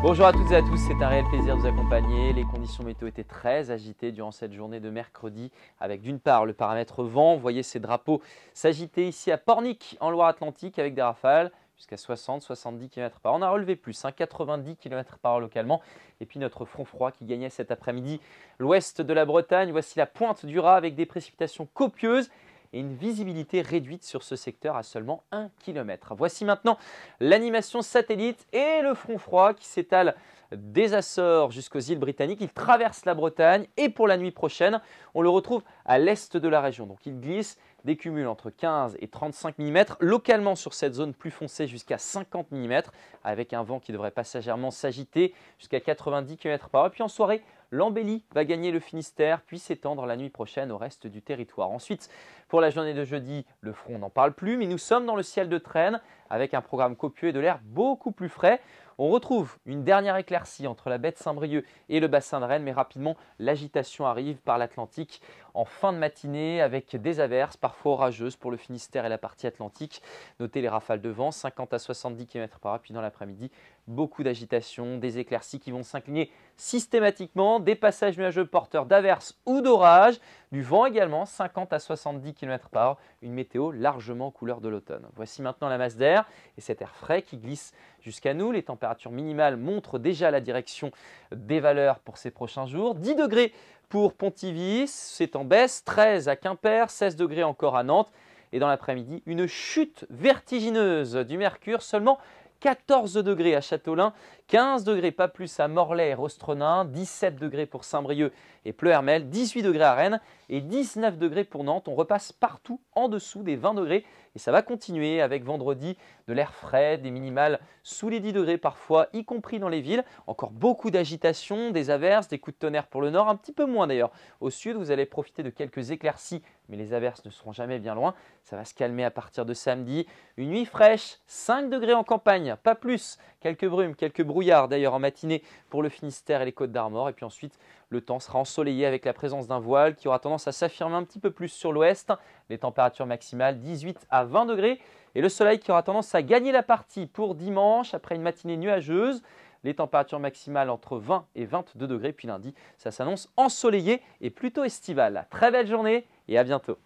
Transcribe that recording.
Bonjour à toutes et à tous, c'est un réel plaisir de vous accompagner. Les conditions météo étaient très agitées durant cette journée de mercredi avec d'une part le paramètre vent. Vous voyez ces drapeaux s'agiter ici à Pornic en Loire-Atlantique avec des rafales jusqu'à 60-70 km par heure. On a relevé plus, 90 km par heure localement. Et puis notre front froid qui gagnait cet après-midi l'ouest de la Bretagne. Voici la pointe du Raz avec des précipitations copieuses et une visibilité réduite sur ce secteur à seulement 1 km. Voici maintenant l'animation satellite et le front froid qui s'étale des Açores jusqu'aux îles britanniques. Il traverse la Bretagne et pour la nuit prochaine, on le retrouve à l'est de la région. Donc il glisse des cumuls entre 15 et 35 mm, localement sur cette zone plus foncée jusqu'à 50 mm, avec un vent qui devrait passagèrement s'agiter jusqu'à 90 km par heure. Et puis en soirée, l'embellie va gagner le Finistère, puis s'étendre la nuit prochaine au reste du territoire. Ensuite, pour la journée de jeudi, le front n'en parle plus, mais nous sommes dans le ciel de traîne avec un programme copieux et de l'air beaucoup plus frais. On retrouve une dernière éclaircie entre la baie de Saint-Brieuc et le bassin de Rennes, mais rapidement, l'agitation arrive par l'Atlantique en fin de matinée avec des averses, parfois orageuses pour le Finistère et la partie atlantique. Notez les rafales de vent, 50 à 70 km par heure, puis dans l'après-midi, beaucoup d'agitation, des éclaircies qui vont s'incliner systématiquement, des passages nuageux porteurs d'averses ou d'orages, du vent également, 50 à 70 km par heure, une météo largement couleur de l'automne. Voici maintenant la masse d'air et cet air frais qui glisse jusqu'à nous. Les températures minimales montrent déjà la direction des valeurs pour ces prochains jours. 10 degrés pour Pontivy, c'est en baisse, 13 à Quimper, 16 degrés encore à Nantes. Et dans l'après-midi, une chute vertigineuse du mercure, seulement 14 degrés à Châteaulin, 15 degrés pas plus à Morlaix et Rostronin, 17 degrés pour Saint-Brieuc et Pleuhermel, 18 degrés à Rennes et 19 degrés pour Nantes. On repasse partout en dessous des 20 degrés et ça va continuer avec vendredi de l'air frais, des minimales sous les 10 degrés parfois, y compris dans les villes. Encore beaucoup d'agitation, des averses, des coups de tonnerre pour le nord, un petit peu moins d'ailleurs. Au sud, vous allez profiter de quelques éclaircies, mais les averses ne seront jamais bien loin. Ça va se calmer à partir de samedi. Une nuit fraîche, 5 degrés en campagne, pas plus. Quelques brumes, quelques brouillards d'ailleurs en matinée pour le Finistère et les Côtes-d'Armor. Et puis ensuite, le temps sera ensoleillé avec la présence d'un voile qui aura tendance à s'affirmer un petit peu plus sur l'ouest. Les températures maximales 18 à 20 degrés et le soleil qui aura tendance à gagner la partie pour dimanche après une matinée nuageuse. Les températures maximales entre 20 et 22 degrés. Puis lundi, ça s'annonce ensoleillé et plutôt estival. Très belle journée et à bientôt.